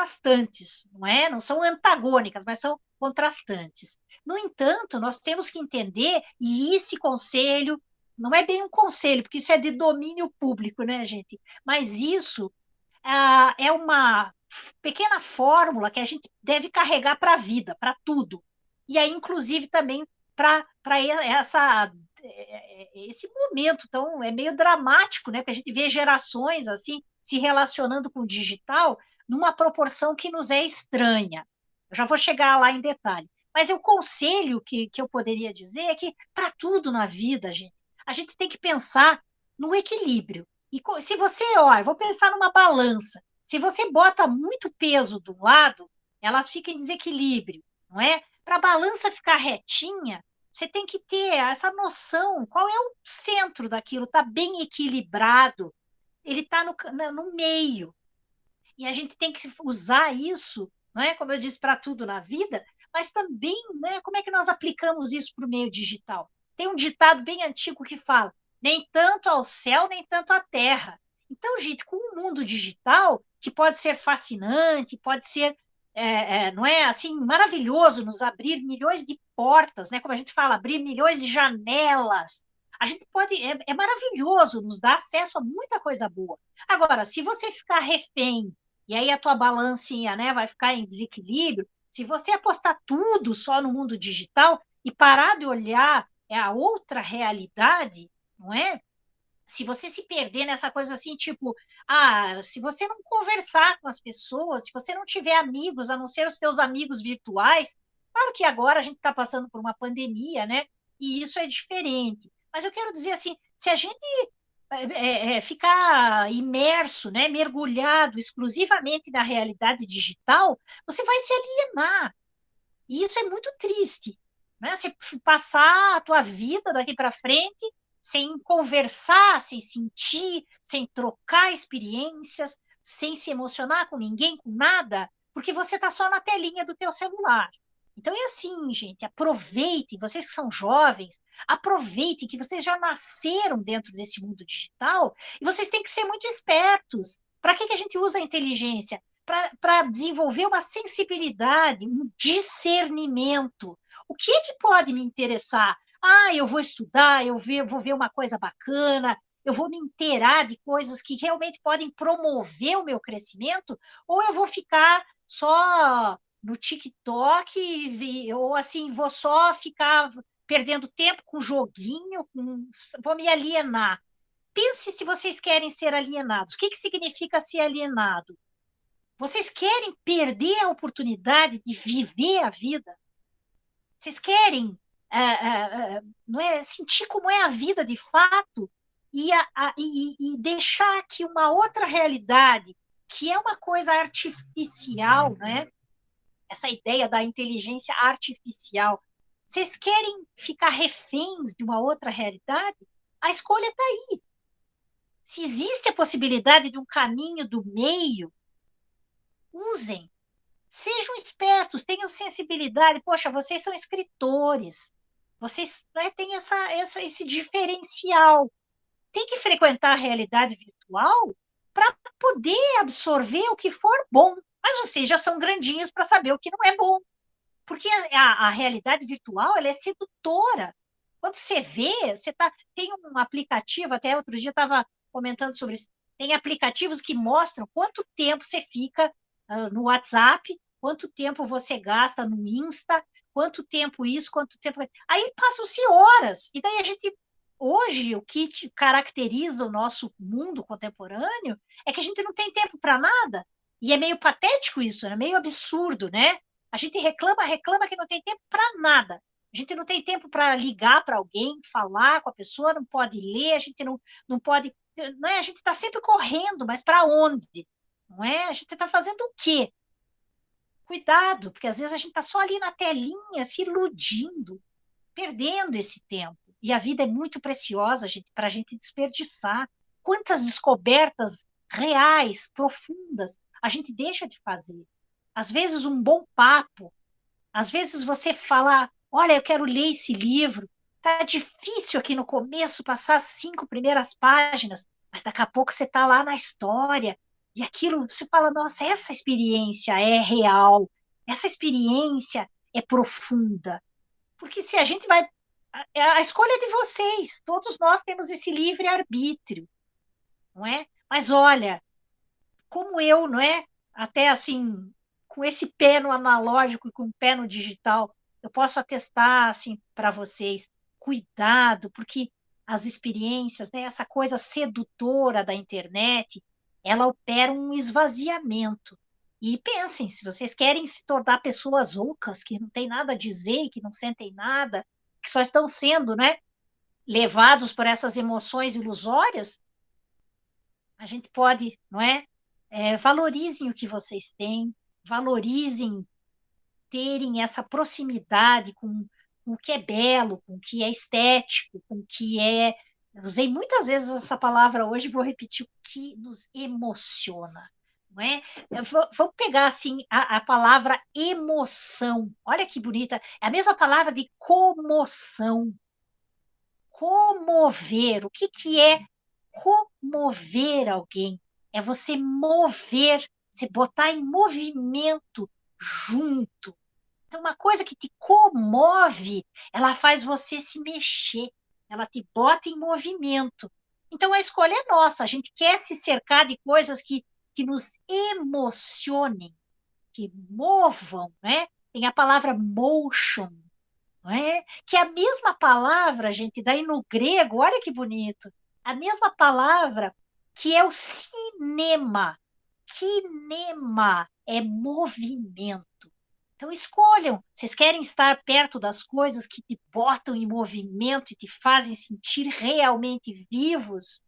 contrastantes, não é? Não são antagônicas, mas são contrastantes. No entanto, nós temos que entender, e esse conselho não é bem um conselho, porque isso é de domínio público, né, gente? Mas isso é uma pequena fórmula que a gente deve carregar para a vida, para tudo. E aí, inclusive, também para esse momento tão é meio dramático, né? Porque a gente vê gerações assim se relacionando com o digital numa proporção que nos é estranha. Eu já vou chegar lá em detalhe. Mas o conselho que eu poderia dizer é que, para tudo na vida, gente, a gente tem que pensar no equilíbrio. E se você, ó, eu vou pensar numa balança. Se você bota muito peso do lado, ela fica em desequilíbrio, não é? Para a balança ficar retinha, você tem que ter essa noção, qual é o centro daquilo, está bem equilibrado, ele está no meio. E a gente tem que usar isso, não é? Como eu disse, para tudo na vida, mas também, né, como é que nós aplicamos isso para o meio digital? Tem um ditado bem antigo que fala: nem tanto ao céu, nem tanto à terra. Então, gente, com o mundo digital, que pode ser fascinante, pode ser, não é assim, maravilhoso, nos abrir milhões de portas, né? Como a gente fala, abrir milhões de janelas. A gente pode, é maravilhoso, nos dá acesso a muita coisa boa. Agora, se você ficar refém e aí a tua balancinha, né, vai ficar em desequilíbrio. Se você apostar tudo só no mundo digital e parar de olhar a outra realidade, não é? Se você se perder nessa coisa assim, tipo, se você não conversar com as pessoas, se você não tiver amigos, a não ser os seus amigos virtuais, claro que agora a gente está passando por uma pandemia, né? E isso é diferente. Mas eu quero dizer assim, se a gente ficar imerso, né, mergulhado exclusivamente na realidade digital, você vai se alienar. E isso é muito triste, né? Você passar a tua vida daqui para frente sem conversar, sem sentir, sem trocar experiências, sem se emocionar com ninguém, com nada, porque você está só na telinha do teu celular. Então é assim, gente, aproveitem, vocês que são jovens, aproveitem que vocês já nasceram dentro desse mundo digital e vocês têm que ser muito espertos. Para que a gente usa a inteligência? Para desenvolver uma sensibilidade, um discernimento. O que é que pode me interessar? Eu vou estudar, vou ver uma coisa bacana, eu vou me inteirar de coisas que realmente podem promover o meu crescimento, ou eu vou ficar só no TikTok, ou assim, vou só ficar perdendo tempo com joguinho, vou me alienar. Pense se vocês querem ser alienados. O que significa ser alienado? Vocês querem perder a oportunidade de viver a vida? Vocês querem não é, sentir como é a vida de fato e deixar que uma outra realidade, que é uma coisa artificial, né? Essa ideia da inteligência artificial, vocês querem ficar reféns de uma outra realidade? A escolha está aí. Se existe a possibilidade de um caminho do meio, usem. Sejam espertos, tenham sensibilidade. Poxa, vocês são escritores, vocês, né, têm esse diferencial. Tem que frequentar a realidade virtual para poder absorver o que for bom. Mas vocês já são grandinhos para saber o que não é bom. Porque a realidade virtual ela é sedutora. Quando você vê, tem um aplicativo, até outro dia eu estava comentando sobre isso, tem aplicativos que mostram quanto tempo você fica no WhatsApp, quanto tempo você gasta no Insta, quanto tempo isso, quanto tempo. Aí passam-se horas. E daí a gente. Hoje, o que caracteriza o nosso mundo contemporâneo é que a gente não tem tempo para nada. E é meio patético isso, é meio absurdo, né? A gente reclama, reclama que não tem tempo para nada. A gente não tem tempo para ligar para alguém, falar com a pessoa, não pode ler, a gente não pode. Não é? A gente está sempre correndo, mas para onde? Não é? A gente está fazendo o quê? Cuidado, porque às vezes a gente está só ali na telinha, se iludindo, perdendo esse tempo. E a vida é muito preciosa, gente, para a gente desperdiçar. Quantas descobertas reais, profundas, a gente deixa de fazer? Às vezes, um bom papo, às vezes você falar, olha, eu quero ler esse livro, tá difícil aqui no começo passar as 5 primeiras páginas, mas daqui a pouco você está lá na história, E aquilo, você fala, nossa, essa experiência é real, essa experiência é profunda. Porque se a gente vai. A escolha é de vocês, todos nós temos esse livre-arbítrio, não é? Mas olha, como eu, não é? Até assim, com esse pé no analógico e com o pé no digital, eu posso atestar assim para vocês, cuidado, porque as experiências, né, essa coisa sedutora da internet, ela opera um esvaziamento. E pensem, se vocês querem se tornar pessoas ocas, que não tem nada a dizer, que não sentem nada, que só estão sendo, né, levados por essas emoções ilusórias, a gente pode, não é? Valorizem o que vocês têm, valorizem terem essa proximidade com o que é belo, com o que é estético, com o que é. Eu usei muitas vezes essa palavra hoje, vou repetir, o que nos emociona. Não é? Vamos pegar assim a palavra emoção. Olha que bonita. É a mesma palavra de comoção. Comover. O que, que é comover alguém? É você mover, você botar em movimento junto. Então, uma coisa que te comove, ela faz você se mexer, ela te bota em movimento. Então, a escolha é nossa. A gente quer se cercar de coisas que nos emocionem, que movam, né? Tem a palavra motion, não é? Que é a mesma palavra, gente, daí no grego, olha que bonito, a mesma palavra que é o cinema. Kinema é movimento. Então escolham, vocês querem estar perto das coisas que te botam em movimento e te fazem sentir realmente vivos,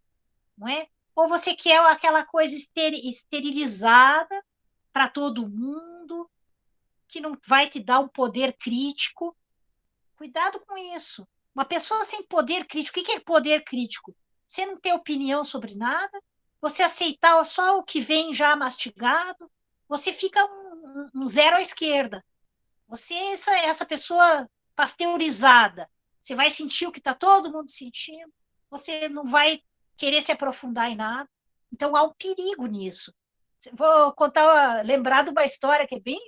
não é? Ou você quer aquela coisa esterilizada para todo mundo, que não vai te dar um poder crítico. Cuidado com isso. Uma pessoa sem poder crítico, o que é poder crítico? Você não ter opinião sobre nada, você aceitar só o que vem já mastigado, você fica um zero à esquerda. Você é essa pessoa pasteurizada. Você vai sentir o que está todo mundo sentindo, você não vai querer se aprofundar em nada. Então há um perigo nisso. Vou contar, lembrar de uma história que é bem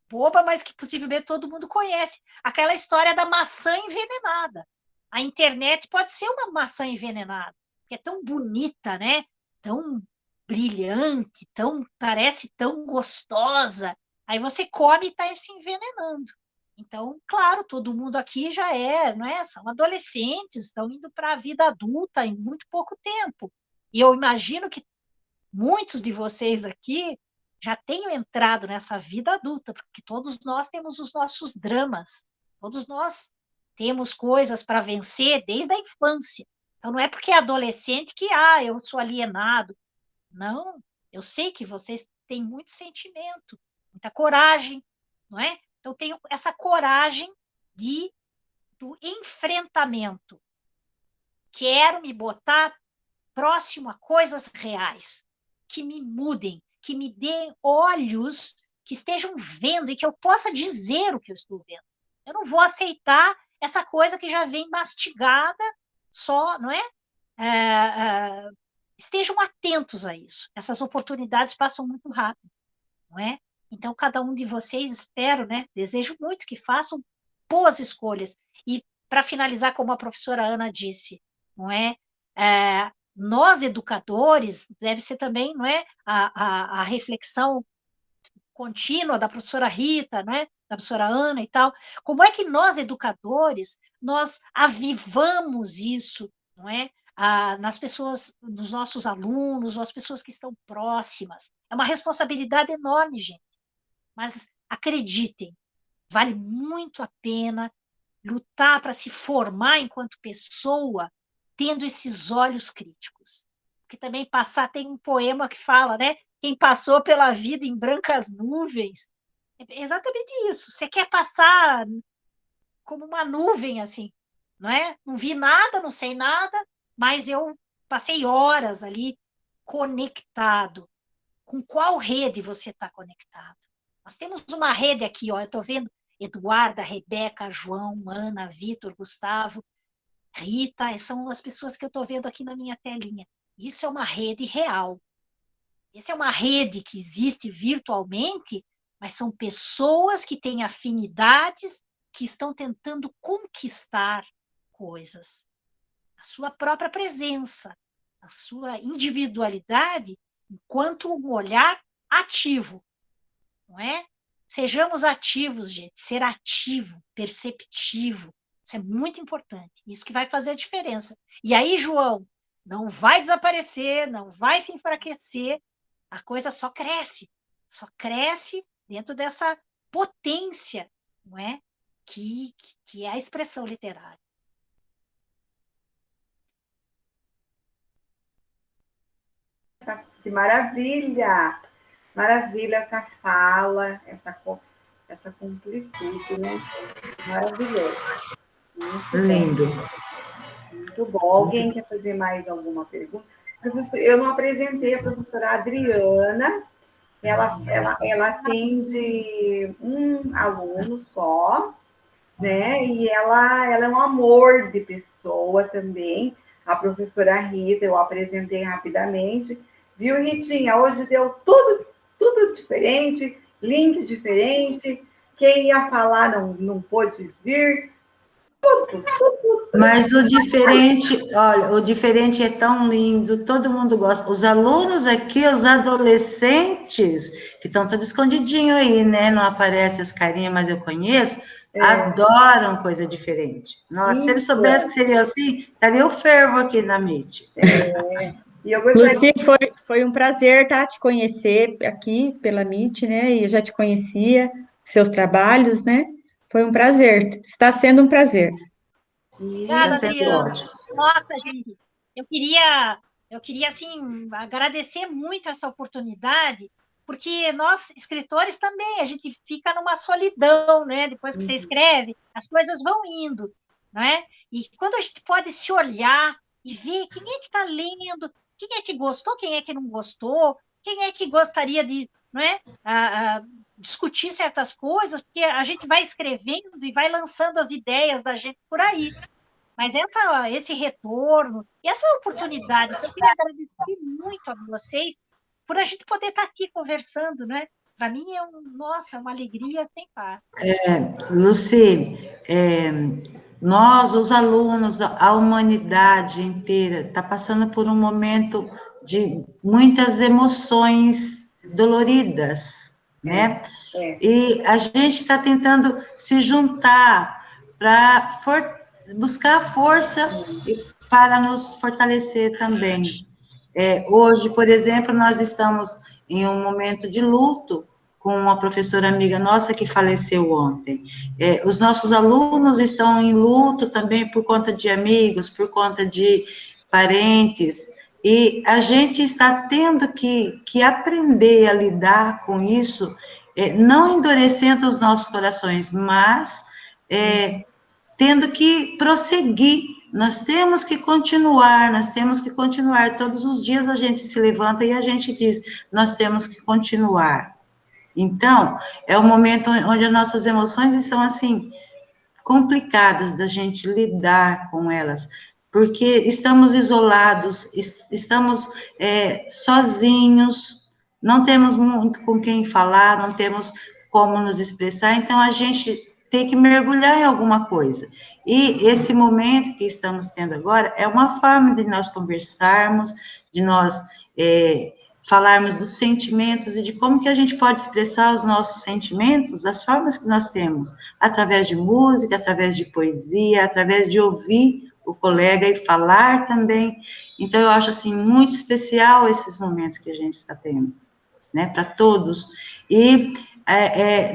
boba, mas que possivelmente todo mundo conhece. Aquela história da maçã envenenada. A internet pode ser uma maçã envenenada, que é tão bonita, né? Tão brilhante, parece tão gostosa. Aí você come e está se envenenando. Então, claro, todo mundo aqui já não é? São adolescentes, estão indo para a vida adulta em muito pouco tempo. E eu imagino que muitos de vocês aqui já tenham entrado nessa vida adulta, porque todos nós temos os nossos dramas, todos nós temos coisas para vencer desde a infância. Então, não é porque é adolescente que, eu sou alienado. Não, eu sei que vocês têm muito sentimento, muita coragem, não é? Então, tenho essa coragem do enfrentamento. Quero me botar próximo a coisas reais, que me mudem, que me deem olhos que estejam vendo e que eu possa dizer o que eu estou vendo. Eu não vou aceitar essa coisa que já vem mastigada só, não é? Estejam atentos a isso. Essas oportunidades passam muito rápido, não é? Então, cada um de vocês, espero, né? Desejo muito que façam boas escolhas. E, para finalizar, como a professora Ana disse, não é? Nós, educadores, deve ser também, não é? A reflexão contínua da professora Rita, né? Da professora Ana e tal. Como é que nós, educadores, nós avivamos isso, não é? Nas pessoas, nos nossos alunos, ou as pessoas que estão próximas. É uma responsabilidade enorme, gente. Mas acreditem, vale muito a pena lutar para se formar enquanto pessoa, tendo esses olhos críticos. Porque também passar, tem um poema que fala, né? Quem passou pela vida em brancas nuvens. É exatamente isso. Você quer passar como uma nuvem, assim, não é? Não vi nada, não sei nada, mas eu passei horas ali conectado. Com qual rede você está conectado? Nós temos uma rede aqui, ó, eu estou vendo Eduarda, Rebeca, João, Ana, Vitor, Gustavo, Rita, são as pessoas que eu estou vendo aqui na minha telinha. Isso é uma rede real. Essa é uma rede que existe virtualmente, mas são pessoas que têm afinidades, que estão tentando conquistar coisas. A sua própria presença, a sua individualidade, enquanto um olhar ativo, não é? Sejamos ativos, gente. Ser ativo, perceptivo. Isso é muito importante. Isso que vai fazer a diferença. E aí, João, não vai desaparecer, não vai se enfraquecer. A coisa só cresce dentro dessa potência, não é? Que é a expressão literária. Que maravilha! Maravilha essa fala, essa completude, né? Maravilhoso. Muito bem. Lindo. Muito bom. Alguém quer fazer mais alguma pergunta? Professor, eu não apresentei a professora Adriana. Ela atende um aluno só, né? E ela é um amor de pessoa também. A professora Rita, eu apresentei rapidamente. Viu, Ritinha? Hoje deu tudo diferente, link diferente. Quem ia falar não pôde vir. Mas o diferente, olha, o diferente é tão lindo, todo mundo gosta. Os alunos aqui, os adolescentes, que estão todos escondidinhos aí, né? Não aparecem as carinhas, mas eu conheço, adoram coisa diferente. Nossa, se eles soubessem que seria assim, estaria o fervo aqui na Meet. E eu gostaria... Lucy, foi um prazer, tá, te conhecer aqui pela Meet, né? E eu já te conhecia, seus trabalhos, né? Foi um prazer, está sendo um prazer. Obrigada, Está sendo Adriana. ótimo. Nossa, gente, eu queria assim agradecer muito essa oportunidade, porque nós escritores também a gente fica numa solidão, né? Depois que você escreve, as coisas vão indo, né? E quando a gente pode se olhar e ver quem é que está lendo, quem é que gostou, quem é que não gostou, quem é que gostaria de, não é? Discutir certas coisas, porque a gente vai escrevendo e vai lançando as ideias da gente por aí. Mas esse retorno, essa oportunidade, então, eu queria agradecer muito a vocês por a gente poder estar aqui conversando, né? Para mim nossa, uma alegria sem par. Lucy, nós, os alunos, a humanidade inteira, está passando por um momento de muitas emoções doloridas, né? E a gente está tentando se juntar para buscar força para nos fortalecer também. Hoje, por exemplo, nós estamos em um momento de luto com uma professora amiga nossa que faleceu ontem. Os nossos alunos estão em luto também por conta de amigos, por conta de parentes, e a gente está tendo que aprender a lidar com isso, não endurecendo os nossos corações, mas tendo que prosseguir. Nós temos que continuar, todos os dias a gente se levanta e a gente diz, nós temos que continuar. Então, é o momento onde as nossas emoções estão, assim, complicadas da gente lidar com elas, porque estamos isolados, estamos sozinhos, não temos muito com quem falar, não temos como nos expressar, então a gente tem que mergulhar em alguma coisa. E esse momento que estamos tendo agora é uma forma de nós conversarmos, de nós falarmos dos sentimentos e de como que a gente pode expressar os nossos sentimentos, das formas que nós temos, através de música, através de poesia, através de ouvir o colega e falar também. Então, eu acho, assim, muito especial esses momentos que a gente está tendo, né, para todos. E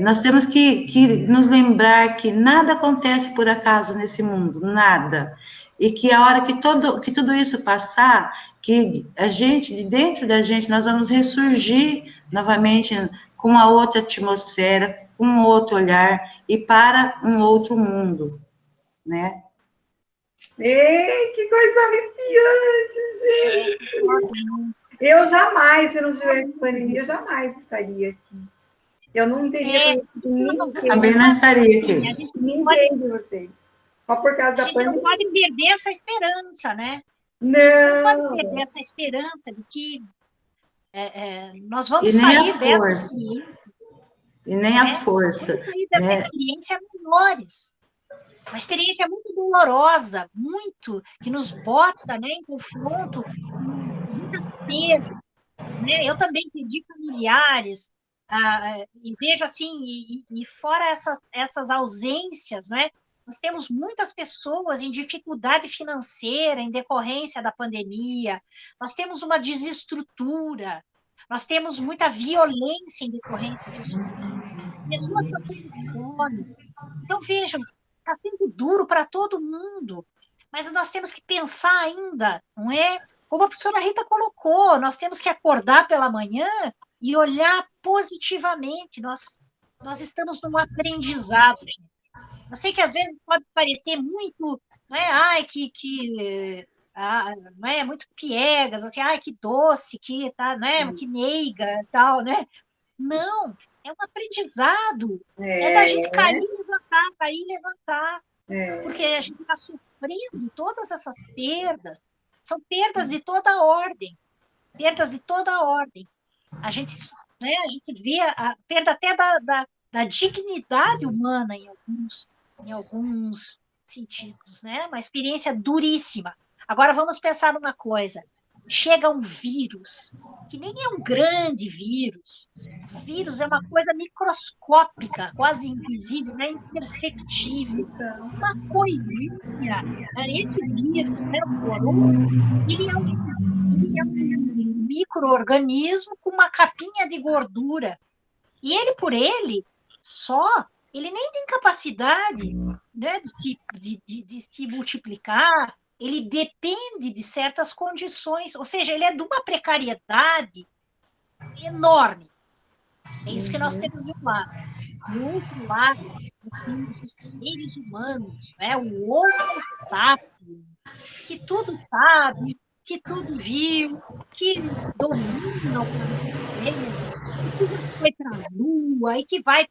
nós temos que nos lembrar que nada acontece por acaso nesse mundo, nada. E que a hora que tudo isso passar, que a gente, de dentro da gente, nós vamos ressurgir novamente com uma outra atmosfera, com um outro olhar e para um outro mundo, né? Ei, que coisa arrepiante, gente! Eu jamais, se não tivesse pandemia, eu jamais estaria aqui. Eu não teria conhecido ninguém. Também não estaria aqui. Ninguém de vocês. Só por causa da pandemia. A gente não pode perder essa esperança, né? Não pode perder essa esperança de que nós E vamos nem sair a dessa força, experiência, e nem a né? força, Vamos sair dessa né? experiência melhores. Uma experiência muito dolorosa, muito, que nos bota, né, em confronto com muitas perdas, né? Eu também perdi familiares, e vejo assim, e fora essas ausências, né? Nós temos muitas pessoas em dificuldade financeira em decorrência da pandemia, nós temos uma desestrutura, nós temos muita violência em decorrência disso tudo, pessoas passando fome. Então, vejam, está sendo duro para todo mundo, mas nós temos que pensar ainda, não é? Como a professora Rita colocou, nós temos que acordar pela manhã e olhar positivamente. Nós estamos num aprendizado, gente. Eu sei que às vezes pode parecer muito, não é? Ai, não é muito piegas, assim, ai, que doce, que tá, não é? Que meiga, tal, né? Não, é um aprendizado. É da gente cair e levantar. Porque a gente está sofrendo todas essas perdas. São perdas de toda ordem. Perdas de toda ordem. A gente, né, a gente vê a perda até da dignidade humana em alguns sentidos, né? Uma experiência duríssima. Agora vamos pensar numa coisa. Chega um vírus, que nem é um grande vírus. O vírus é uma coisa microscópica, quase invisível, né? Imperceptível. Uma coisinha. Esse vírus, né, o corona, ele é um micro-organismo com uma capinha de gordura. E ele, por ele, só, ele nem tem capacidade, né, de se multiplicar, ele depende de certas condições, ou seja, ele é de uma precariedade enorme. É isso que nós temos de um lado. Do outro lado, nós temos os seres humanos, né? O Homo sapiens, que tudo sabe, que tudo viu, que domina o planeta Terra, e que já foi para a Lua, e que vai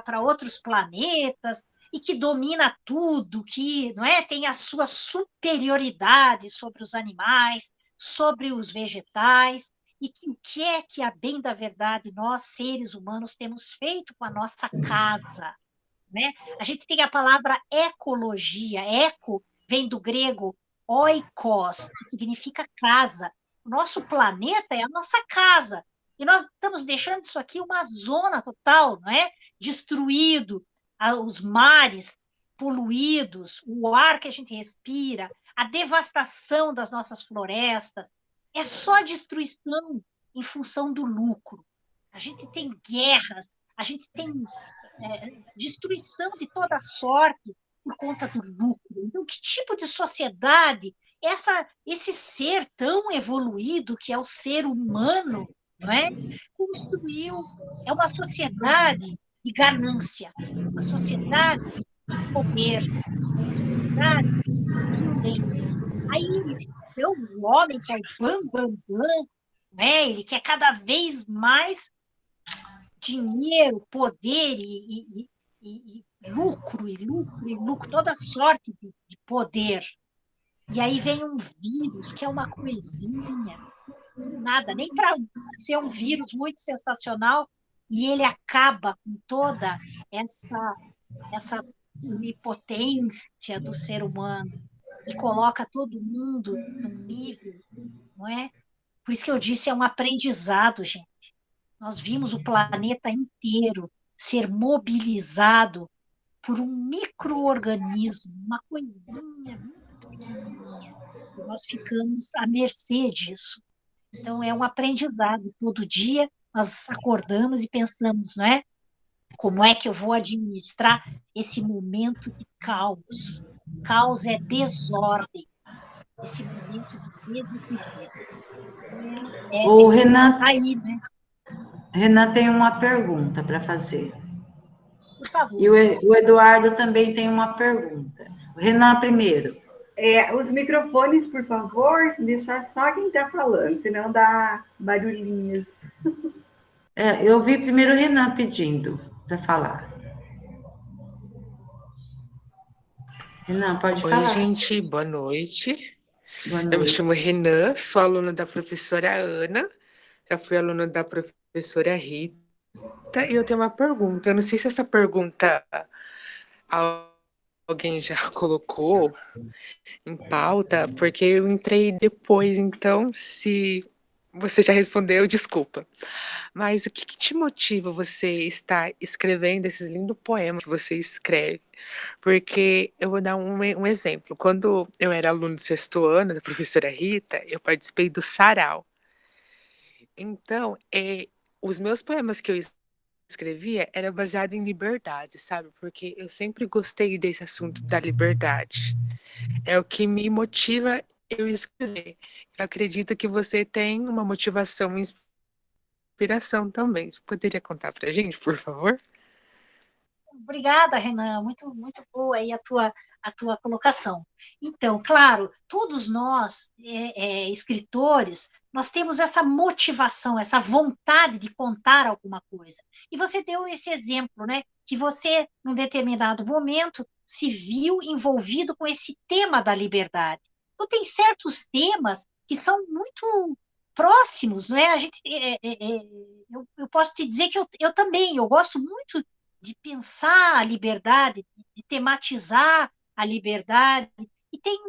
para outros planetas, e que domina tudo, que não é, tem a sua superioridade sobre os animais, sobre os vegetais, e o que é que, a bem da verdade, nós, seres humanos, temos feito com a nossa casa, né? A gente tem a palavra ecologia. Eco vem do grego oikos, que significa casa. O nosso planeta é a nossa casa. E nós estamos deixando isso aqui uma zona total, não é? Destruído, os mares poluídos, o ar que a gente respira, a devastação das nossas florestas. É só destruição em função do lucro. A gente tem guerras, a gente tem destruição de toda sorte por conta do lucro. Então, que tipo de sociedade esse ser tão evoluído que é o ser humano, não é? Construiu? É uma sociedade de ganância, uma sociedade de poder, uma sociedade de violência. Aí, então, o homem que é o bam, bam, bam, né? Ele quer cada vez mais dinheiro, poder e lucro, e lucro, e lucro, toda sorte de poder. E aí vem um vírus, que é uma coisinha, nada, nem para ser um vírus muito sensacional, e ele acaba com toda essa onipotência do ser humano e coloca todo mundo num nível, não é? Por isso que eu disse, é um aprendizado, gente. Nós vimos o planeta inteiro ser mobilizado por um micro-organismo, uma coisinha muito pequenininha. E nós ficamos à mercê disso. Então, é um aprendizado. Todo dia nós acordamos e pensamos, não é? Como é que eu vou administrar esse momento de caos? Caos é desordem. Esse momento de desequilíbrio. O Tá aí, né? Renan tem uma pergunta para fazer. Por favor. E o Eduardo também tem uma pergunta. O Renan primeiro. Os microfones, por favor, deixar só quem está falando, senão dá barulhinhos. Eu vi primeiro o Renan pedindo para falar. Renan, pode falar. Oi, gente, boa noite. Boa Eu me noite. chamo Renan, sou aluna da professora Ana. eu fui aluna da professora Rita e eu tenho uma pergunta. Eu não sei se essa pergunta alguém já colocou em pauta, porque eu entrei depois, então se você já respondeu, desculpa. Mas o que te motiva você estar escrevendo esses lindos poemas que você escreve? Porque eu vou dar um exemplo. Quando eu era aluno do 6º ano, da professora Rita, eu participei do sarau. Então, os meus poemas que eu escrevia era baseado em liberdade, sabe? Porque eu sempre gostei desse assunto da liberdade. É o que me motiva eu escrever. Eu acredito que você tem uma motivação e inspiração também. Você poderia contar pra gente, por favor? Obrigada, Renan, muito boa aí a tua colocação. Então, claro, todos nós, escritores, nós temos essa motivação, essa vontade de contar alguma coisa. E você deu esse exemplo, né? Que você, num determinado momento, se viu envolvido com esse tema da liberdade. Então, tem certos temas que são muito próximos, né? A gente, eu posso te dizer que eu também, eu gosto muito de pensar a liberdade, de tematizar a liberdade, e tem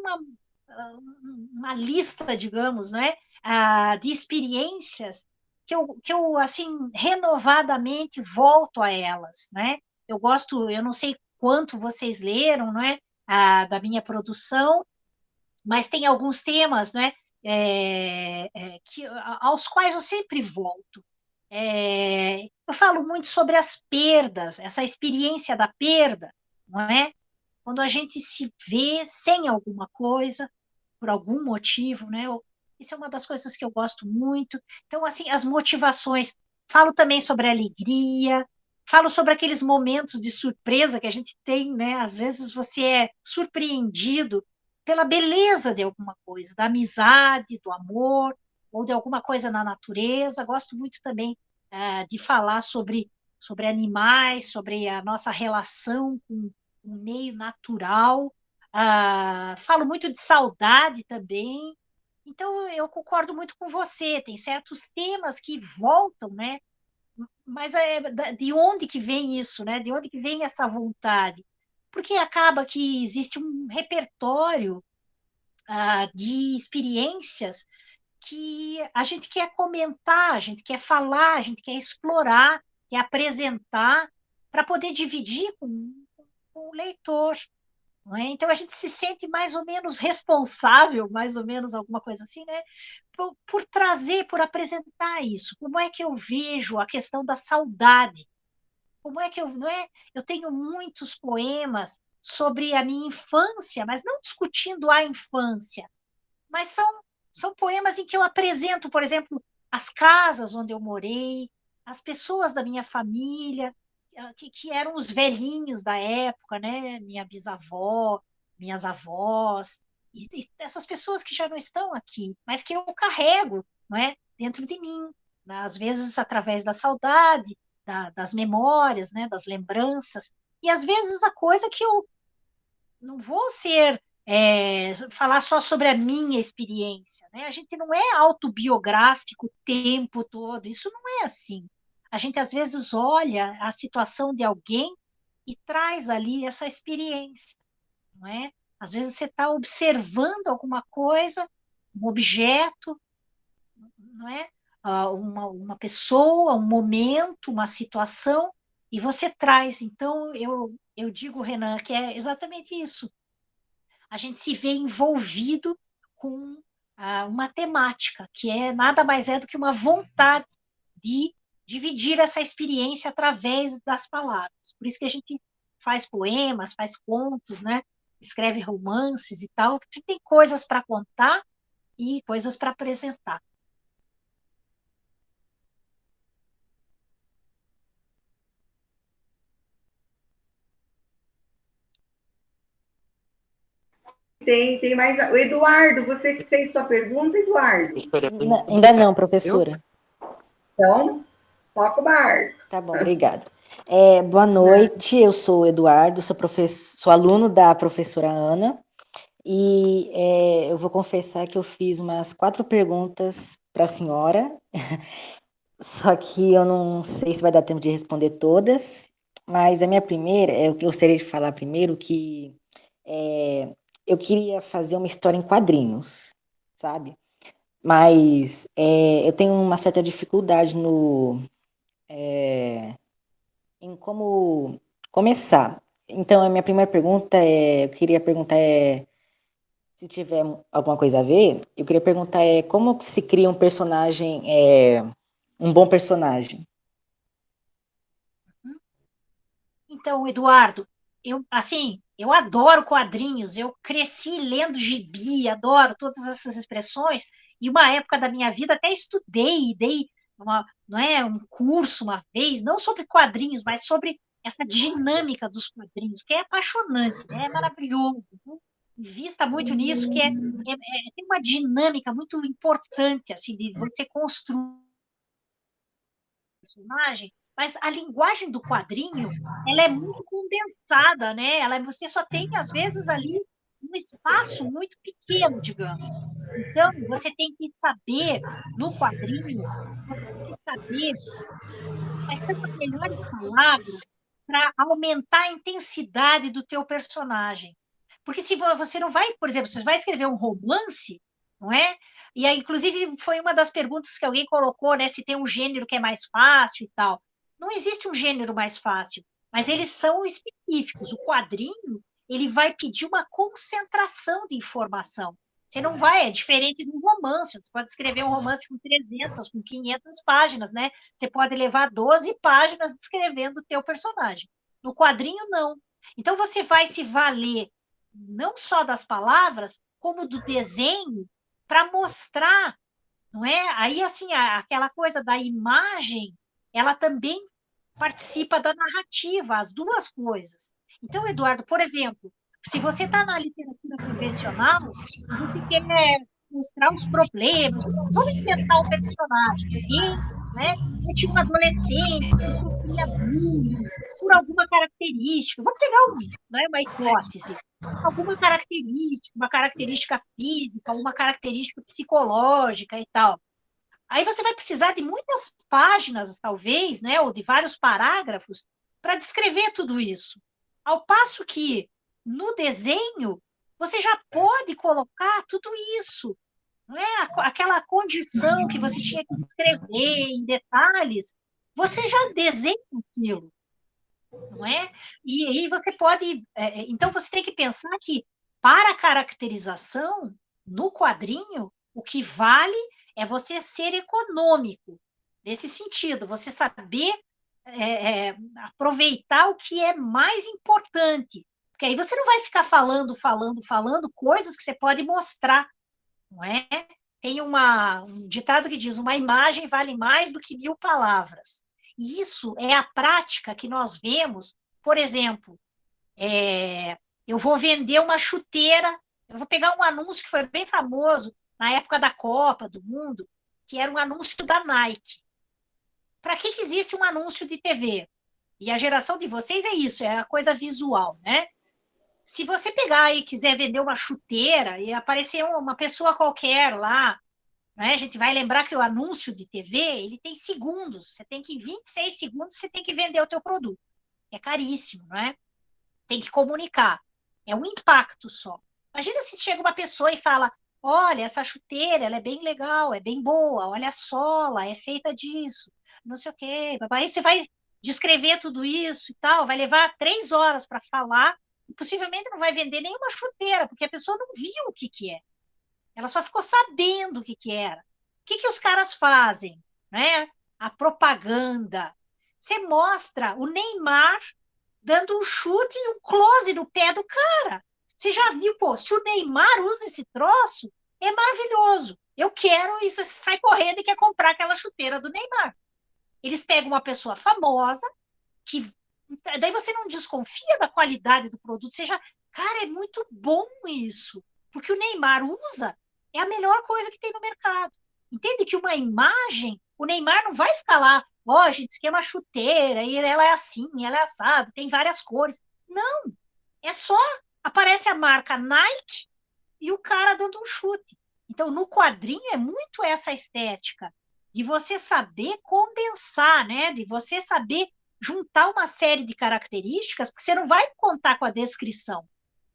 uma lista, digamos, né, de experiências que eu, assim, renovadamente volto a elas, né? Eu gosto, eu não sei quanto vocês leram, né, da minha produção, mas tem alguns temas, né, aos quais eu sempre volto. Eu falo muito sobre as perdas, essa experiência da perda, não é? Quando a gente se vê sem alguma coisa, por algum motivo, né? Isso é uma das coisas que eu gosto muito. Então, assim, as motivações. Falo também sobre a alegria, falo sobre aqueles momentos de surpresa que a gente tem, né? Às vezes você é surpreendido pela beleza de alguma coisa, da amizade, do amor, ou de alguma coisa na natureza. Gosto muito também de falar sobre animais, sobre a nossa relação com o meio natural. Falo muito de saudade também. Então, eu concordo muito com você. Tem certos temas que voltam, né? Mas de onde que vem isso, né? De onde que vem essa vontade? Porque acaba que existe um repertório de experiências que a gente quer comentar, a gente quer falar, a gente quer explorar, quer apresentar, para poder dividir com o leitor. Não é? Então a gente se sente mais ou menos responsável, mais ou menos alguma coisa assim, né? Por trazer, por apresentar isso. Como é que eu vejo a questão da saudade? Como é que eu, não é? Eu tenho muitos poemas sobre a minha infância, mas não discutindo a infância, mas são poemas em que eu apresento, por exemplo, as casas onde eu morei, as pessoas da minha família, que eram os velhinhos da época, né? Minha bisavó, minhas avós, e essas pessoas que já não estão aqui, mas que eu carrego, não é? Dentro de mim, né? Às vezes através da saudade, das memórias, né? Das lembranças, e às vezes a coisa que eu não vou falar só sobre a minha experiência, né? A gente não é autobiográfico o tempo todo, isso não é assim. A gente às vezes olha a situação de alguém e traz ali essa experiência, não é? Às vezes você está observando alguma coisa, um objeto, não é? Uma pessoa, um momento, uma situação, e você traz. Então, eu digo, Renan, que é exatamente isso. A gente se vê envolvido com uma temática, que nada mais é do que uma vontade de dividir essa experiência através das palavras. Por isso que a gente faz poemas, faz contos, né? Escreve romances e tal, porque tem coisas para contar e coisas para apresentar. Tem mais. O Eduardo, você que fez sua pergunta, Eduardo? Ainda não, professora. Então, toca o barco. Tá bom, obrigada. Boa noite, eu sou o Eduardo, sou aluno da professora Ana. E eu vou confessar que eu fiz umas 4 perguntas para a senhora, só que eu não sei se vai dar tempo de responder todas. Mas a minha primeira, eu gostaria de falar primeiro que eu queria fazer uma história em quadrinhos, sabe? Mas eu tenho uma certa dificuldade em como começar. Então, a minha primeira pergunta eu queria perguntar se tiver alguma coisa a ver, eu queria perguntar como que se cria um personagem, um bom personagem? Então, Eduardo, eu adoro quadrinhos, eu cresci lendo gibi, adoro todas essas expressões, e uma época da minha vida até estudei, dei não é, um curso uma vez, não sobre quadrinhos, mas sobre essa dinâmica dos quadrinhos, que é apaixonante, né? É maravilhoso. Né? Invista muito nisso, tem uma dinâmica muito importante, assim, de você construir personagem, mas a linguagem do quadrinho, ela é muito condensada, né? Você só tem, às vezes, ali um espaço muito pequeno, digamos. Então, você tem que saber, no quadrinho, você tem que saber quais são as melhores palavras para aumentar a intensidade do teu personagem. Porque se você não vai, por exemplo, você vai escrever um romance, não é? E aí, inclusive, foi uma das perguntas que alguém colocou, né? Se tem um gênero que é mais fácil e tal. Não existe um gênero mais fácil, mas eles são específicos. O quadrinho, ele vai pedir uma concentração de informação. Você não vai, é diferente de um romance. Você pode escrever um romance com 300, com 500 páginas, né? Você pode levar 12 páginas descrevendo o teu personagem. No quadrinho, não. Então, você vai se valer não só das palavras, como do desenho, para mostrar, não é? Aí, assim, aquela coisa da imagem, ela também participa da narrativa, as duas coisas. Então, Eduardo, por exemplo, se você está na literatura convencional, você quer mostrar os problemas, vamos inventar um personagem, alguém, né? Eu tinha um adolescente que sofria bullying por alguma característica, vamos pegar uma hipótese, alguma característica, uma característica física, uma característica psicológica e tal. Aí você vai precisar de muitas páginas, talvez, né, ou de vários parágrafos, para descrever tudo isso. Ao passo que no desenho você já pode colocar tudo isso, não é? Aquela condição que você tinha que descrever em detalhes, você já desenha aquilo, não é? E aí você pode. Então você tem que pensar que para a caracterização no quadrinho, o que vale é você ser econômico, nesse sentido, você saber aproveitar o que é mais importante. Porque aí você não vai ficar falando coisas que você pode mostrar, não é? Tem um ditado que diz: uma imagem vale mais do que 1000 palavras. E isso é a prática que nós vemos, por exemplo, eu vou vender uma chuteira, eu vou pegar um anúncio que foi bem famoso na época da Copa do Mundo, que era um anúncio da Nike. Para que existe um anúncio de TV? E a geração de vocês é isso, é a coisa visual, né? Se você pegar e quiser vender uma chuteira e aparecer uma pessoa qualquer lá, né, a gente vai lembrar que o anúncio de TV, ele tem segundos, você tem que, em 26 segundos, você tem que vender o teu produto. É caríssimo, não é? Tem que comunicar. É um impacto só. Imagina se chega uma pessoa e fala: olha, essa chuteira ela é bem legal, é bem boa, olha a sola, é feita disso, não sei o quê. Aí você vai descrever tudo isso e tal, vai levar 3 horas para falar, e possivelmente não vai vender nenhuma chuteira, porque a pessoa não viu o que é. Ela só ficou sabendo o que era. O que os caras fazem? Né? A propaganda. Você mostra o Neymar dando um chute e um close no pé do cara. Você já viu, pô, se o Neymar usa esse troço, é maravilhoso. Eu quero, e você sai correndo e quer comprar aquela chuteira do Neymar. Eles pegam uma pessoa famosa, que daí você não desconfia da qualidade do produto, você já, cara, é muito bom isso, porque o Neymar usa, é a melhor coisa que tem no mercado. Entende que uma imagem, o Neymar não vai ficar lá, ó, a gente, isso aqui é uma chuteira, e ela é assim, ela é assado, tem várias cores. Não, é só, aparece a marca Nike, e o cara dando um chute. Então, no quadrinho é muito essa estética de você saber condensar, né? De você saber juntar uma série de características, porque você não vai contar com a descrição.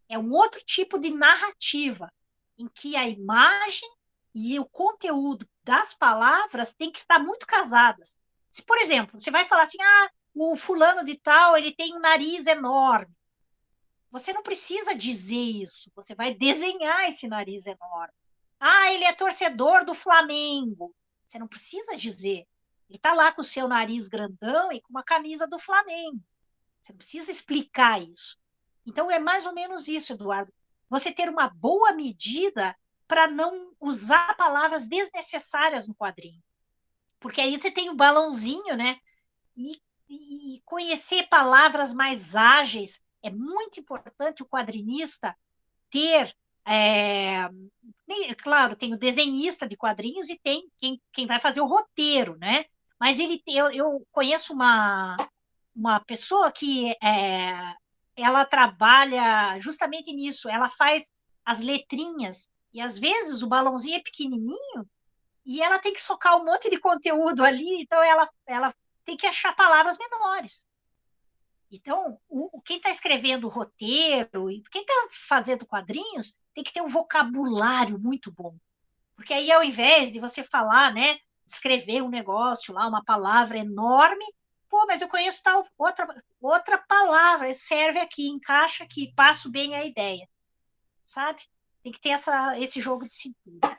É um outro tipo de narrativa, em que a imagem e o conteúdo das palavras têm que estar muito casadas. Se, por exemplo, você vai falar assim, o fulano de tal, ele tem um nariz enorme. Você não precisa dizer isso, você vai desenhar esse nariz enorme. Ele é torcedor do Flamengo. Você não precisa dizer. Ele está lá com o seu nariz grandão e com uma camisa do Flamengo. Você não precisa explicar isso. Então, é mais ou menos isso, Eduardo. Você ter uma boa medida para não usar palavras desnecessárias no quadrinho. Porque aí você tem o balãozinho, né? E conhecer palavras mais ágeis. É muito importante o quadrinista ter. Claro, tem o desenhista de quadrinhos e tem quem vai fazer o roteiro, né? Mas eu conheço uma pessoa que ela trabalha justamente nisso, ela faz as letrinhas, e às vezes o balãozinho é pequenininho, e ela tem que socar um monte de conteúdo ali, então ela tem que achar palavras menores. Então, quem está escrevendo o roteiro e quem está fazendo quadrinhos tem que ter um vocabulário muito bom. Porque aí, ao invés de você falar, né, escrever um negócio lá, uma palavra enorme, mas eu conheço tal outra palavra, serve aqui, encaixa aqui, passo bem a ideia, sabe? Tem que ter esse jogo de cintura.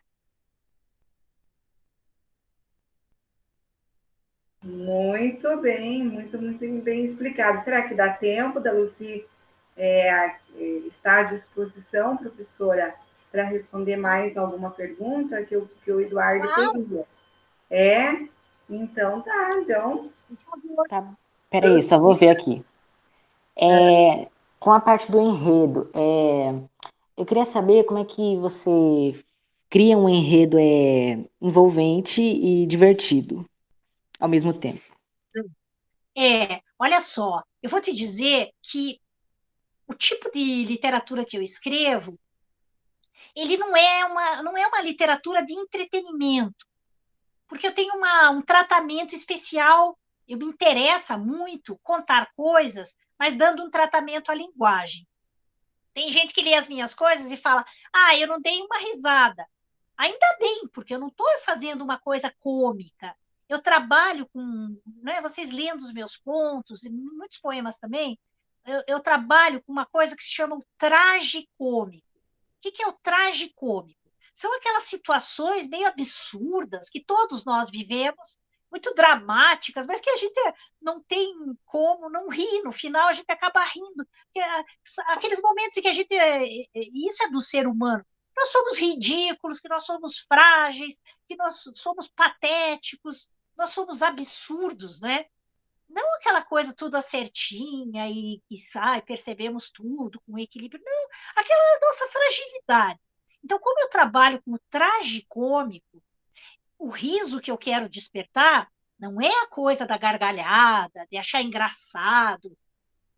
Muito bem, muito bem explicado. Será que dá tempo da Lucy estar à disposição, professora, para responder mais alguma pergunta que o Eduardo teria? Então tá, então. Tá. Peraí, só vou ver aqui. Com a parte do enredo, eu queria saber como é que você cria um enredo envolvente e divertido ao mesmo tempo. Olha só, eu vou te dizer que o tipo de literatura que eu escrevo, ele não é uma literatura de entretenimento, porque eu tenho um tratamento especial, eu me interessa muito contar coisas, mas dando um tratamento à linguagem. Tem gente que lê as minhas coisas e fala, eu não dei uma risada. Ainda bem, porque eu não estou fazendo uma coisa cômica. Eu trabalho com, né, vocês lendo os meus contos, e muitos poemas também, eu trabalho com uma coisa que se chama o tragicômico. O que é o tragicômico? São aquelas situações meio absurdas que todos nós vivemos, muito dramáticas, mas que a gente não tem como não rir. No final, a gente acaba rindo. Aqueles momentos em que a gente. Isso é do ser humano. Nós somos ridículos, que nós somos frágeis, que nós somos patéticos, nós somos absurdos, né? Não aquela coisa tudo certinha e percebemos tudo com equilíbrio. Não, aquela nossa fragilidade. Então, como eu trabalho com o tragicômico, o riso que eu quero despertar não é a coisa da gargalhada, de achar engraçado.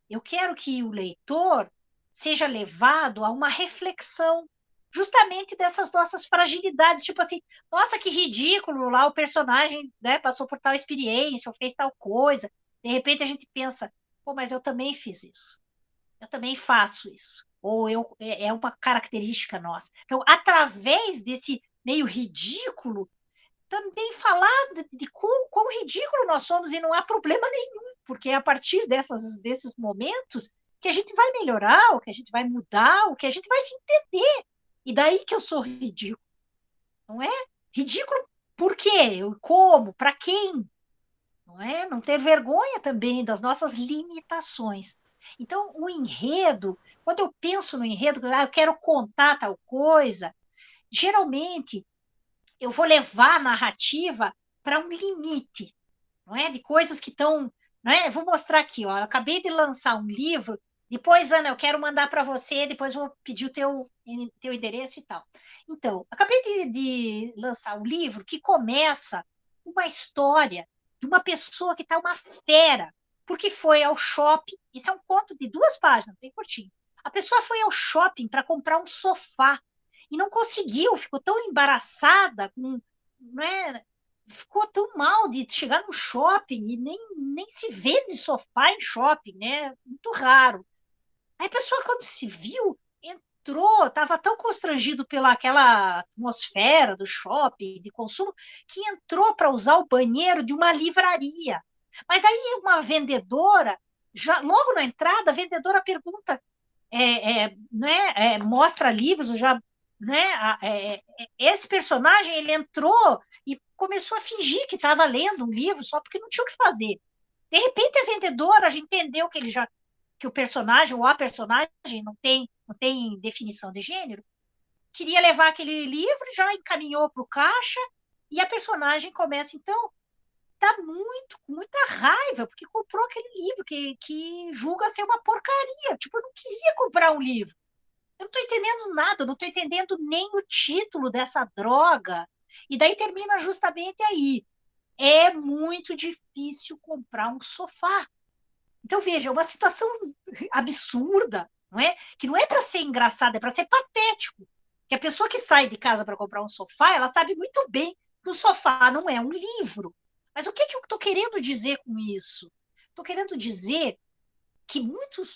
Eu quero que o leitor seja levado a uma reflexão justamente dessas nossas fragilidades, tipo assim, nossa, que ridículo, lá o personagem, né, passou por tal experiência, ou fez tal coisa, de repente a gente pensa, mas eu também fiz isso, eu também faço isso, ou é uma característica nossa. Então, através desse meio ridículo, também falar de quão ridículo nós somos, e não há problema nenhum, porque é a partir desses momentos que a gente vai melhorar, o que a gente vai mudar, o que a gente vai se entender. E daí que eu sou ridículo, não é? Ridículo por quê? Como? Para quem? Não é? Não ter vergonha também das nossas limitações. Então, o enredo, quando eu penso no enredo, eu quero contar tal coisa, geralmente eu vou levar a narrativa para um limite, não é? De coisas que estão, não é? Eu vou mostrar aqui, ó, eu acabei de lançar um livro, depois, Ana, eu quero mandar para você, depois vou pedir o teu endereço e tal. Então, acabei de lançar um livro que começa uma história de uma pessoa que está uma fera, porque foi ao shopping, isso é um conto de 2 páginas, bem curtinho. A pessoa foi ao shopping para comprar um sofá, e não conseguiu, ficou tão embaraçada, né, ficou tão mal de chegar no shopping e nem se vende sofá em shopping, né? Muito raro. Aí a pessoa, quando se viu, entrou, estava tão constrangido pela aquela atmosfera do shopping, de consumo, que entrou para usar o banheiro de uma livraria. Mas aí uma vendedora, já logo na entrada, a vendedora pergunta, né, mostra livros, já, né, esse personagem, ele entrou e começou a fingir que estava lendo um livro só porque não tinha o que fazer. De repente, a vendedora já entendeu que o personagem ou a personagem não tem definição de gênero, queria levar aquele livro, já encaminhou para o caixa, e a personagem começa, então, tá com muita raiva, porque comprou aquele livro que julga ser uma porcaria. Tipo, eu não queria comprar um livro. Eu não estou entendendo nada, eu não estou entendendo nem o título dessa droga. E daí termina justamente aí. É muito difícil comprar um sofá. Então, veja, é uma situação absurda, não é? Que não é para ser engraçado, é para ser patético. Que a pessoa que sai de casa para comprar um sofá, ela sabe muito bem que o sofá não é um livro. Mas o que eu estou querendo dizer com isso? Estou querendo dizer que muito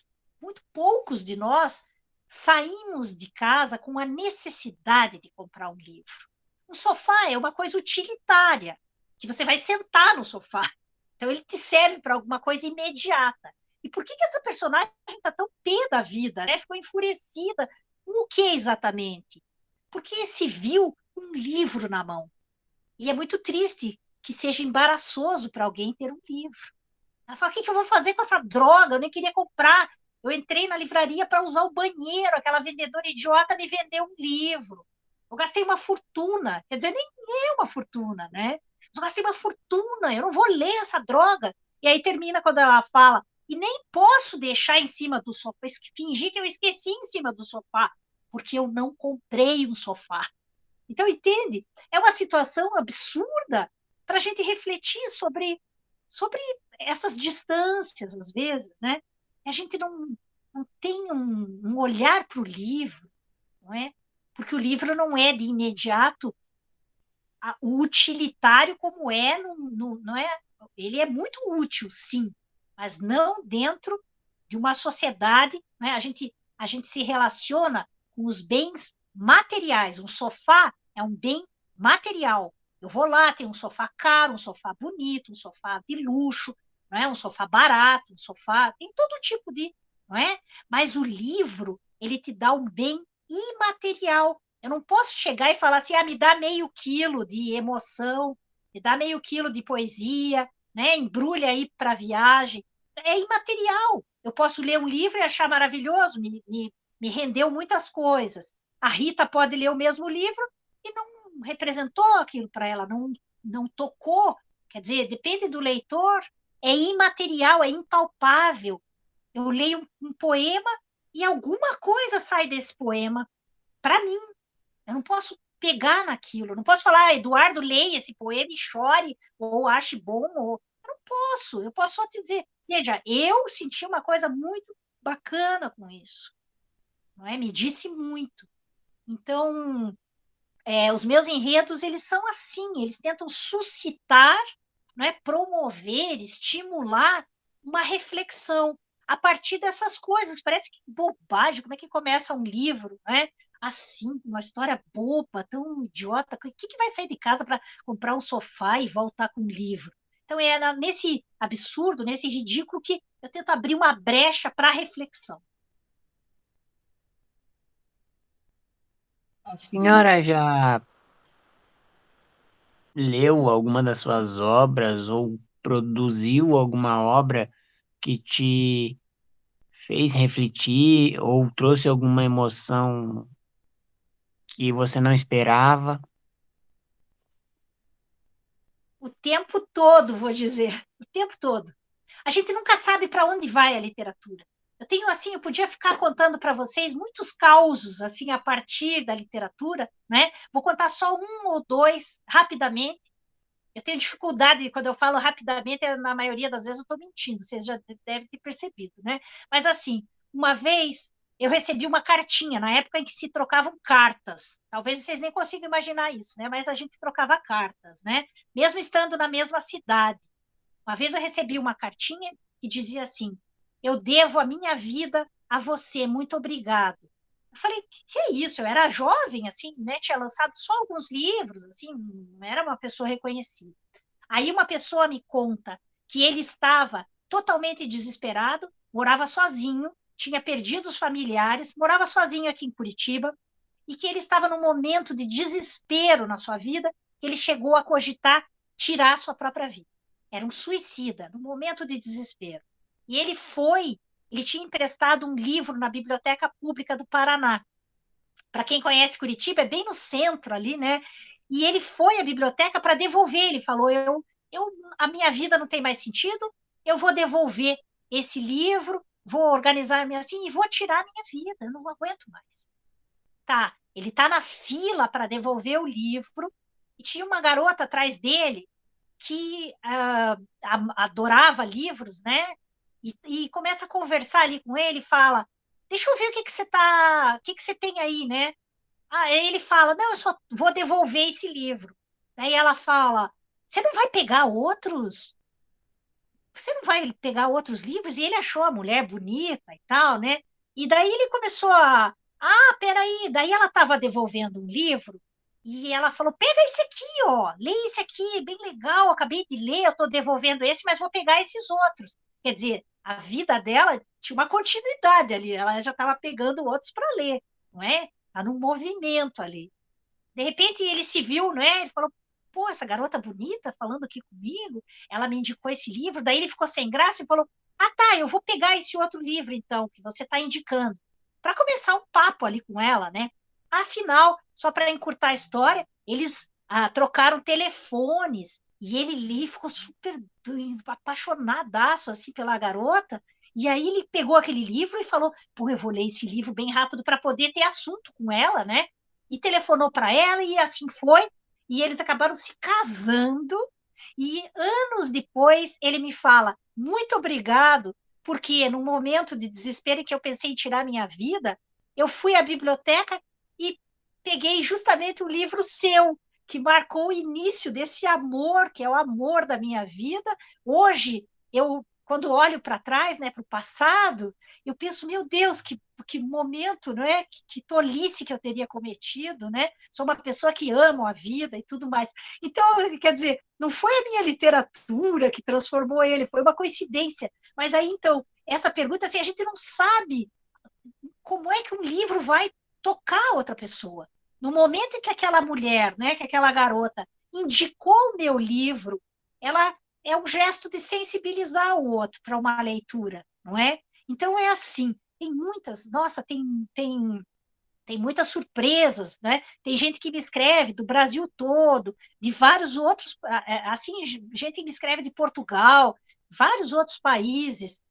poucos de nós saímos de casa com a necessidade de comprar um livro. Um sofá é uma coisa utilitária, que você vai sentar no sofá. Então, ele te serve para alguma coisa imediata. E por que essa personagem está tão pé da vida, né? Ficou enfurecida. Com o que exatamente? Porque se viu um livro na mão. E é muito triste que seja embaraçoso para alguém ter um livro. Ela fala, o que eu vou fazer com essa droga? Eu nem queria comprar. Eu entrei na livraria para usar o banheiro. Aquela vendedora idiota me vendeu um livro. Eu gastei uma fortuna. Quer dizer, nem é uma fortuna, né? Eu gastei uma fortuna. Eu não vou ler essa droga. E aí termina quando ela fala, e nem posso deixar em cima do sofá, fingir que eu esqueci em cima do sofá, porque eu não comprei um sofá. Então, entende? É uma situação absurda para a gente refletir sobre essas distâncias, às vezes, né? A gente não tem um olhar para o livro, não é? Porque o livro não é de imediato o utilitário como é, não é? Ele é muito útil, sim, mas não dentro de uma sociedade, né? A gente se relaciona com os bens materiais. Um sofá é um bem material. Eu vou lá, tem um sofá caro, um sofá bonito, um sofá de luxo, não é? Um sofá barato, um sofá, tem todo tipo de, não é? Mas o livro, ele te dá um bem imaterial. Eu não posso chegar e falar assim, me dá meio quilo de emoção, me dá meio quilo de poesia, né? Embrulha aí para viagem. É imaterial. Eu posso ler um livro e achar maravilhoso, me rendeu muitas coisas. A Rita pode ler o mesmo livro e não representou aquilo para ela, não tocou. Quer dizer, depende do leitor, é imaterial, é impalpável. Eu leio um poema e alguma coisa sai desse poema para mim. Eu não posso pegar naquilo, não posso falar, Eduardo, leia esse poema e chore, ou ache bom, ou... Eu não posso, eu posso só te dizer, veja, eu senti uma coisa muito bacana com isso, não é? Me disse muito. Então, os meus enredos, eles são assim, eles tentam suscitar, não é? Promover, estimular uma reflexão a partir dessas coisas. Parece que bobagem, como é que começa um livro, né? Assim, uma história boba, tão idiota. O que vai sair de casa para comprar um sofá e voltar com um livro? Então, é nesse absurdo, nesse ridículo, que eu tento abrir uma brecha para a reflexão. A senhora já leu alguma das suas obras ou produziu alguma obra que te fez refletir ou trouxe alguma emoção que você não esperava? O tempo todo, vou dizer, o tempo todo. A gente nunca sabe para onde vai a literatura. Eu tenho assim, eu podia ficar contando para vocês muitos causos assim a partir da literatura, né? Vou contar só um ou dois rapidamente. Eu tenho dificuldade quando eu falo rapidamente, na maioria das vezes eu estou mentindo, vocês já devem ter percebido, né? Mas assim, uma vez eu recebi uma cartinha, na época em que se trocavam cartas. Talvez vocês nem consigam imaginar isso, né? Mas a gente trocava cartas, né? Mesmo estando na mesma cidade. Uma vez eu recebi uma cartinha que dizia assim: eu devo a minha vida a você, muito obrigado. Eu falei, que é isso? Eu era jovem, assim, né? Tinha lançado só alguns livros, assim, não era uma pessoa reconhecida. Aí uma pessoa me conta que ele estava totalmente desesperado, morava sozinho, tinha perdido os familiares, morava sozinho aqui em Curitiba, e que ele estava num momento de desespero na sua vida, que ele chegou a cogitar tirar a sua própria vida. Era um suicida, num momento de desespero. E ele tinha emprestado um livro na Biblioteca Pública do Paraná. Para quem conhece Curitiba, é bem no centro ali, né? E ele foi à biblioteca para devolver. Ele falou: a minha vida não tem mais sentido, eu vou devolver esse livro, vou organizar a minha assim e vou tirar a minha vida, eu não aguento mais. Tá, ele está na fila para devolver o livro e tinha uma garota atrás dele que adorava livros, né? E começa a conversar ali com ele, fala: deixa eu ver o que você tem aí, né? Aí ele fala: não, eu só vou devolver esse livro. Daí ela fala: você não vai pegar outros? Você não vai pegar outros livros? E ele achou a mulher bonita e tal, né? E daí ele começou peraí. Daí ela estava devolvendo um livro e ela falou: pega esse aqui, ó, lê esse aqui, bem legal, acabei de ler, eu estou devolvendo esse, mas vou pegar esses outros. Quer dizer, a vida dela tinha uma continuidade ali, ela já estava pegando outros para ler, não é? Está num movimento ali. De repente ele se viu, né? Ele falou: pô, essa garota bonita falando aqui comigo, ela me indicou esse livro. Daí ele ficou sem graça e falou: ah, tá, eu vou pegar esse outro livro, então, que você está indicando, para começar um papo ali com ela, né? Afinal, só para encurtar a história, eles trocaram telefones e ele ali ficou super apaixonadaço assim pela garota. E aí ele pegou aquele livro e falou: pô, eu vou ler esse livro bem rápido para poder ter assunto com ela, né? E telefonou para ela e assim foi. E eles acabaram se casando. E anos depois ele me fala: muito obrigado, porque no momento de desespero em que eu pensei em tirar minha vida, eu fui à biblioteca e peguei justamente um livro seu, que marcou o início desse amor, que é o amor da minha vida. Hoje, quando olho para trás, né, para o passado, eu penso: meu Deus, que momento, não é? Que tolice que eu teria cometido, né? Sou uma pessoa que ama a vida e tudo mais. Então, quer dizer, não foi a minha literatura que transformou ele, foi uma coincidência. Mas aí, então, essa pergunta, assim, a gente não sabe como é que um livro vai tocar outra pessoa. No momento em que aquela mulher, né, que aquela garota indicou o meu livro, ela é um gesto de sensibilizar o outro para uma leitura, não é? Então é assim, tem muitas, nossa, tem muitas surpresas, né? Tem gente que me escreve do Brasil todo, de vários outros, assim, gente que me escreve de Portugal, vários outros países.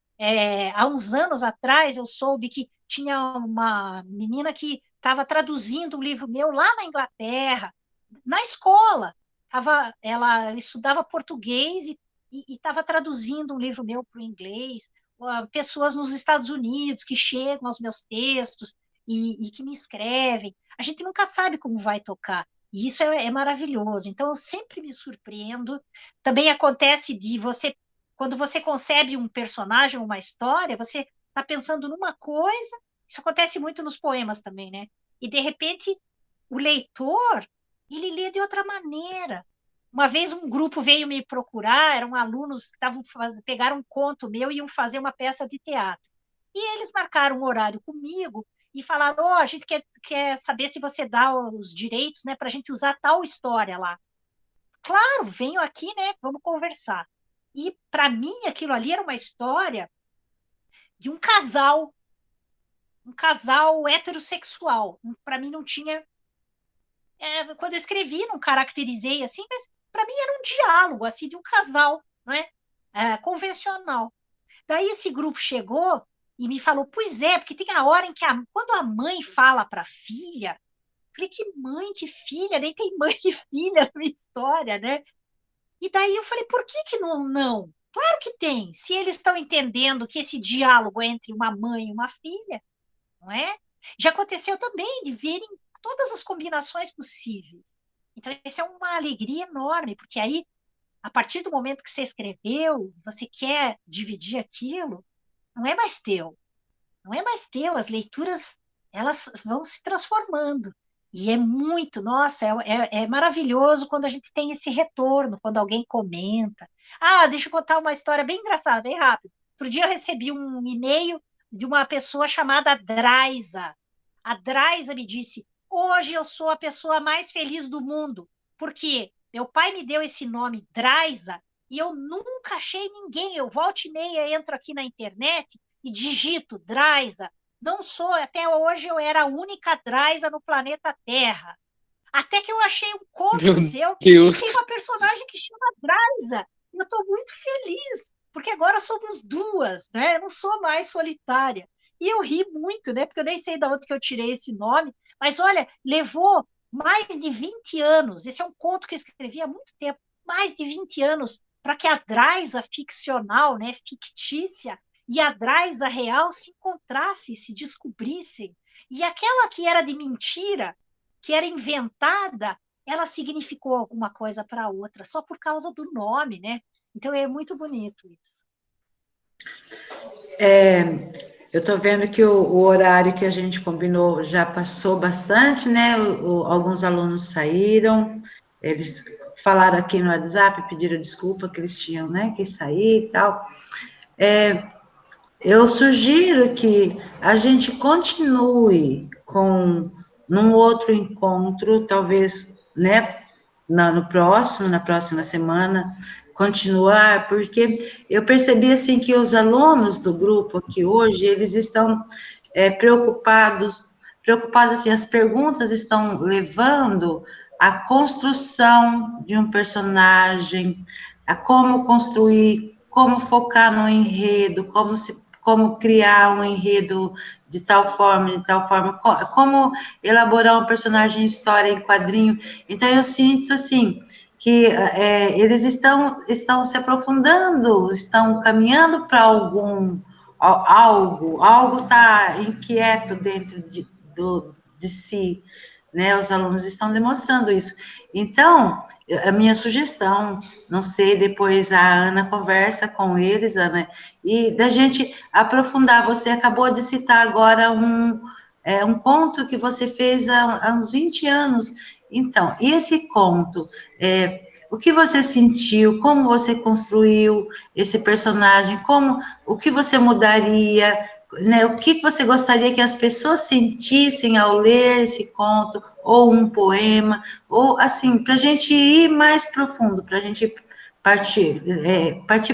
Há uns anos atrás eu soube que tinha uma menina que estava traduzindo um livro meu lá na Inglaterra, na escola. Ela estudava português e estava traduzindo um livro meu para o inglês. Pessoas nos Estados Unidos que chegam aos meus textos e que me escrevem. A gente nunca sabe como vai tocar. E isso é maravilhoso. Então, eu sempre me surpreendo. Também acontece quando você concebe um personagem, uma história, você está pensando numa coisa. Isso acontece muito nos poemas também, né? E, de repente, o leitor, ele lê de outra maneira. Uma vez um grupo veio me procurar, eram alunos que pegaram um conto meu e iam fazer uma peça de teatro. E eles marcaram um horário comigo e falaram: a gente quer saber se você dá os direitos, né, para a gente usar tal história lá. Claro, venho aqui, né, vamos conversar. E para mim aquilo ali era uma história de um casal heterossexual. Para mim não tinha, quando eu escrevi não caracterizei assim, mas para mim era um diálogo assim de um casal, né, convencional. Daí esse grupo chegou e me falou: pois é, porque tem a hora em que quando a mãe fala para a filha, falei: que mãe, que filha, nem tem mãe e filha na minha história, né? E daí eu falei: por que não, não? Claro que tem. Se eles estão entendendo que esse diálogo é entre uma mãe e uma filha, não é? Já aconteceu também de verem todas as combinações possíveis. Então, isso é uma alegria enorme, porque aí, a partir do momento que você escreveu, você quer dividir aquilo, não é mais teu. Não é mais teu. As leituras, elas vão se transformando. E é muito, nossa, é maravilhoso quando a gente tem esse retorno, quando alguém comenta. Ah, deixa eu contar uma história bem engraçada, bem rápido. Outro dia eu recebi um e-mail de uma pessoa chamada Draisa. A Draisa me disse: hoje eu sou a pessoa mais feliz do mundo, porque meu pai me deu esse nome, Draisa, e eu nunca achei ninguém. Eu volta e meia entro aqui na internet e digito Draisa. Não sou, até hoje eu era a única Draisa no planeta Terra. Até que eu achei um Meu conto seu que Deus. tem uma personagem que chama Draisa. E eu estou muito feliz, porque agora somos duas, né? Eu não sou mais solitária. E eu ri muito, né? Porque eu nem sei de onde que eu tirei esse nome. Mas olha, levou mais de 20 anos. Esse é um conto que eu escrevi há muito tempo. Mais de 20 anos para que a Draisa ficcional, né, fictícia, e a Draisa real se encontrassem, se descobrissem. E aquela que era de mentira, que era inventada, ela significou alguma coisa para outra, só por causa do nome, né? Então é muito bonito isso. Eu estou vendo que o horário que a gente combinou já passou bastante, né? Alguns alunos saíram, eles falaram aqui no WhatsApp, pediram desculpa que eles tinham, né, que sair e tal. Eu sugiro que a gente continue num outro encontro, talvez, né, na próxima semana, continuar, porque eu percebi, assim, que os alunos do grupo aqui hoje, eles estão preocupados, assim, as perguntas estão levando à construção de um personagem, a como construir, como focar no enredo, como criar um enredo de tal forma, como elaborar um personagem em história, em quadrinho. Então, eu sinto, assim, que eles estão se aprofundando, estão caminhando para algo está inquieto dentro de si, né? Os alunos estão demonstrando isso. Então, a minha sugestão, não sei, depois a Ana conversa com eles, Ana, e da gente aprofundar. Você acabou de citar agora um conto que você fez há uns 20 anos. Então, e esse conto, o que você sentiu, como você construiu esse personagem, o que você mudaria, né? O que você gostaria que as pessoas sentissem ao ler esse conto, ou um poema, ou assim, para a gente ir mais profundo, para a gente partir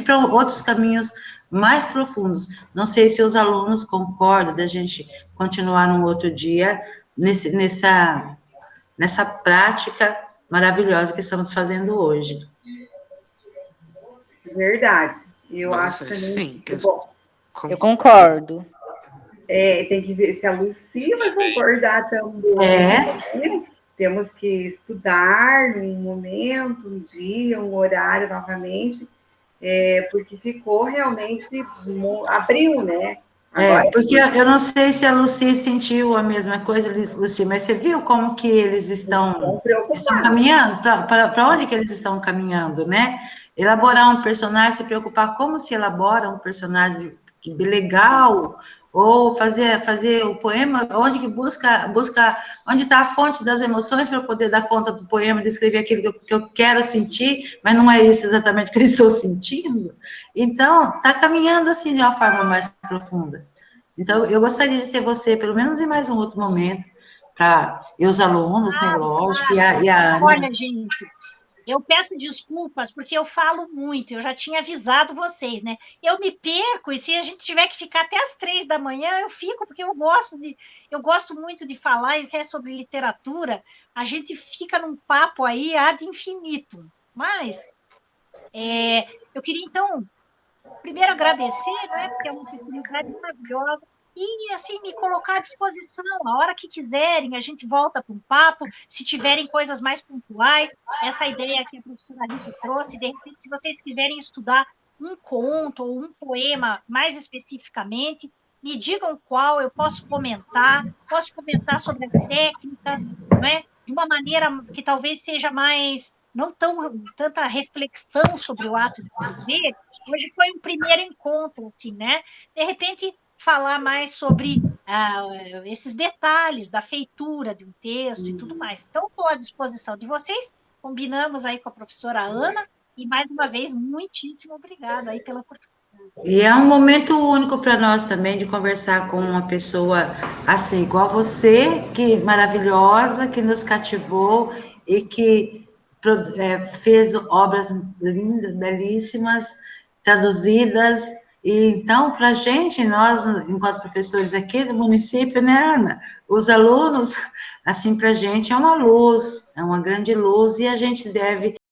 para outros caminhos mais profundos. Não sei se os alunos concordam da gente continuar num outro dia nessa prática maravilhosa que estamos fazendo hoje. Verdade. Eu Nossa, acho também sim. muito bom. Eu concordo. Tem que ver se a Lucy vai concordar também. Né? Temos que estudar num momento, um dia, um horário novamente, porque ficou realmente, abriu, né? Agora, Porque eu não sei se a Lucy sentiu a mesma coisa, Lucy, mas você viu como que eles estão preocupados. caminhando? Para onde que eles estão caminhando, né? Elaborar um personagem, se preocupar como se elabora um personagem legal, ou fazer o poema, onde que busca onde está a fonte das emoções para poder dar conta do poema, descrever aquilo que eu quero sentir, mas não é isso exatamente que eu estou sentindo. Então, está caminhando assim de uma forma mais profunda. Então, eu gostaria de ter você, pelo menos em mais um outro momento, e os alunos, né, lógico, e a Ana. Olha, gente, eu peço desculpas porque eu falo muito, eu já tinha avisado vocês, né? Eu me perco e se a gente tiver que ficar até as 3 da manhã, eu fico, porque eu gosto muito de falar, e se é sobre literatura, a gente fica num papo aí ad infinitum. Mas eu queria, então, primeiro agradecer, né? Porque é uma oportunidade maravilhosa. E, assim, me colocar à disposição, a hora que quiserem, a gente volta para um papo, se tiverem coisas mais pontuais, essa ideia que a professora Rita trouxe, de repente, se vocês quiserem estudar um conto ou um poema mais especificamente, me digam qual, eu posso comentar sobre as técnicas, não é? De uma maneira que talvez seja mais, não tanta reflexão sobre o ato de escrever. Hoje foi um primeiro encontro, assim, né? De repente, falar mais sobre esses detalhes da feitura de um texto e tudo mais. Então, estou à disposição de vocês, combinamos aí com a professora Ana, e mais uma vez, muitíssimo obrigada aí pela oportunidade. E é um momento único para nós também de conversar com uma pessoa assim, igual você, que maravilhosa, que nos cativou e que fez obras lindas, belíssimas, traduzidas. E então, para a gente, nós, enquanto professores aqui do município, né, Ana? Os alunos, assim, para a gente é uma luz, é uma grande luz, e a gente deve